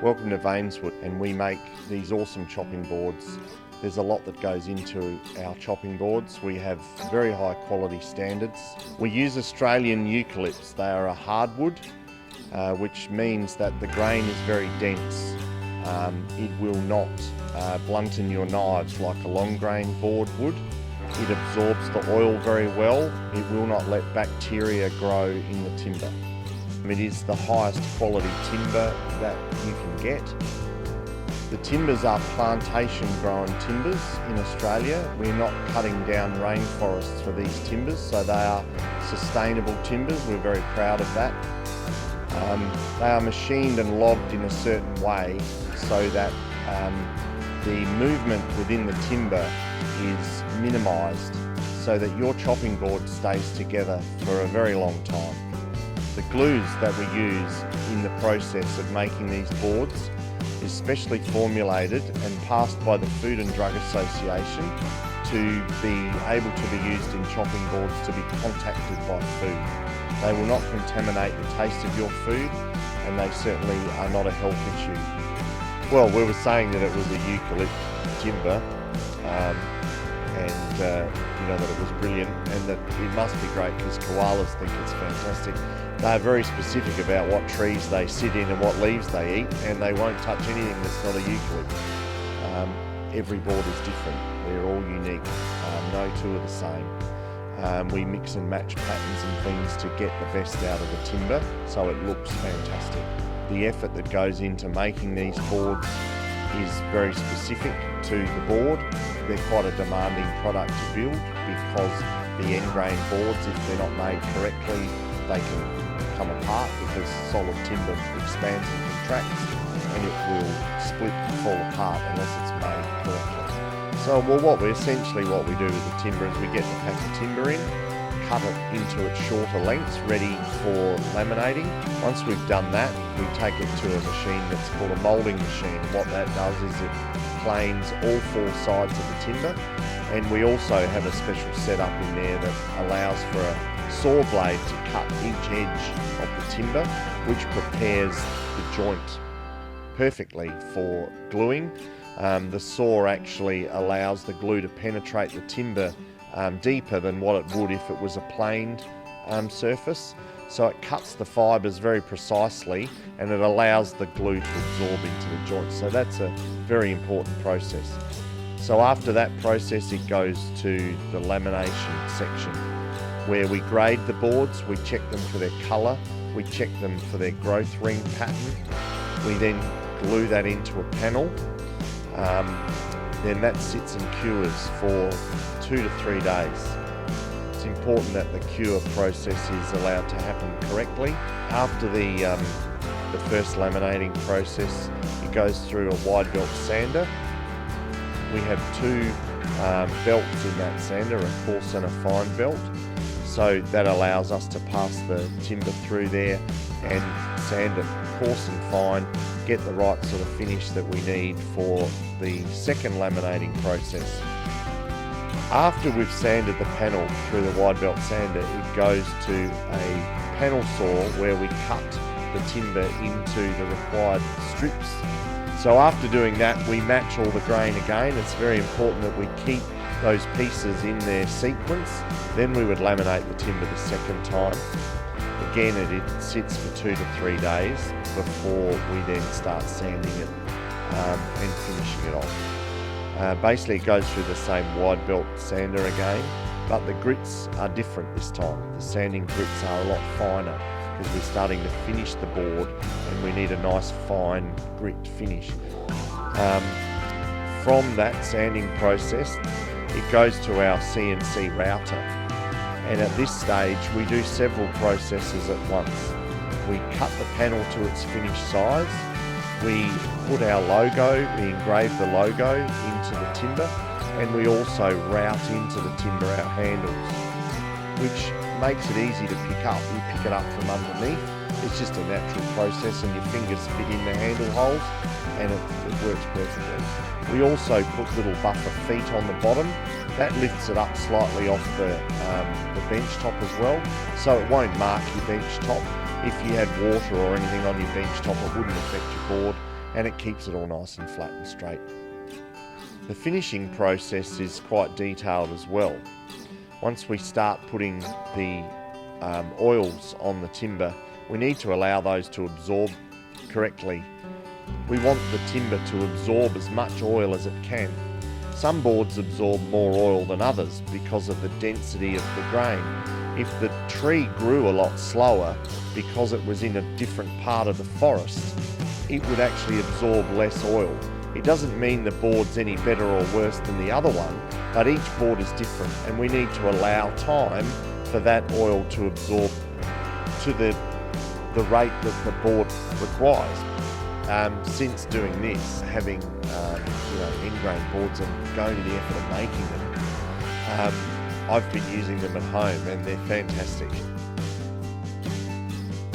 Welcome to Vainswood, and we make these awesome chopping boards. There's a lot that goes into our chopping boards. We have very high quality standards. We use Australian eucalypts. They are a hardwood, which means that the grain is very dense. It will not blunten your knives like a long grain board would. It absorbs the oil very well. It will not let bacteria grow in the timber. It is the highest quality timber that you can get. The timbers are plantation grown timbers in Australia. We're not cutting down rainforests for these timbers, so they are sustainable timbers. We're very proud of that. They are machined and logged in a certain way so that the movement within the timber is minimised so that your chopping board stays together for a very long time. The glues that we use in the process of making these boards is specially formulated and passed by the Food and Drug Association to be able to be used in chopping boards to be contacted by food. They will not contaminate the taste of your food, and they certainly are not a health issue. Well, we were saying that it was a eucalypt timber, and that it was brilliant, and that it must be great because koalas think it's fantastic. They're very specific about what trees they sit in and what leaves they eat, and they won't touch anything that's not a eucalypt. Every board is different. They're all unique. No two are the same. We mix and match patterns and things to get the best out of the timber so it looks fantastic. The effort that goes into making these boards is very specific to the board. They're quite a demanding product to build because the end grain boards, if they're not made correctly, they can come apart because solid timber expands and contracts, and it will split and fall apart unless it's made correctly. So what we do with the timber is we get the pack of timber in, cut it into its shorter lengths, ready for laminating. Once we've done that, we take it to a machine that's called a moulding machine. What that does is it planes all four sides of the timber, and we also have a special setup in there that allows for a saw blade to cut each edge of the timber, which prepares the joint perfectly for gluing. The saw actually allows the glue to penetrate the timber deeper than what it would if it was a planed surface. So it cuts the fibres very precisely, and it allows the glue to absorb into the joint. So that's a very important process. So after that process, it goes to the lamination section, where we grade the boards, we check them for their colour, we check them for their growth ring pattern. We then glue that into a panel. Then that sits and cures for 2 to 3 days. It's important that the cure process is allowed to happen correctly. After the first laminating process, it goes through a wide belt sander. We have 2 belts in that sander, a coarse and a fine belt. So that allows us to pass the timber through there and sand it coarse and fine, get the right sort of finish that we need for the second laminating process. After we've sanded the panel through the wide belt sander, it goes to a panel saw where we cut the timber into the required strips. So after doing that, we match all the grain again. It's very important that we keep those pieces in their sequence. Then we would laminate the timber the second time. Again, it sits for 2 to 3 days before we then start sanding it and finishing it off. Basically, it goes through the same wide belt sander again, but the grits are different this time. The sanding grits are a lot finer because we're starting to finish the board and we need a nice fine grit finish. From that sanding process, it goes to our CNC router, and at this stage we do several processes at once. We cut the panel to its finished size, we put our logo, we engrave the logo into the timber, and we also route into the timber our handles, which makes it easy to pick up. You pick it up from underneath. It's just a natural process, and your fingers fit in the handle holes, and it works perfectly. We also put little buffer feet on the bottom. That lifts it up slightly off the bench top as well, so it won't mark your bench top. If you had water or anything on your bench top, it wouldn't affect your board, and it keeps it all nice and flat and straight. The finishing process is quite detailed as well. Once we start putting the oils on the timber, we need to allow those to absorb correctly. We want the timber to absorb as much oil as it can. Some boards absorb more oil than others because of the density of the grain. If the tree grew a lot slower because it was in a different part of the forest, it would actually absorb less oil. It doesn't mean the board's any better or worse than the other one, but each board is different, and we need to allow time for that oil to absorb to the rate that the board requires. Since doing this, having end grain boards and going to the effort of making them, I've been using them at home and they're fantastic.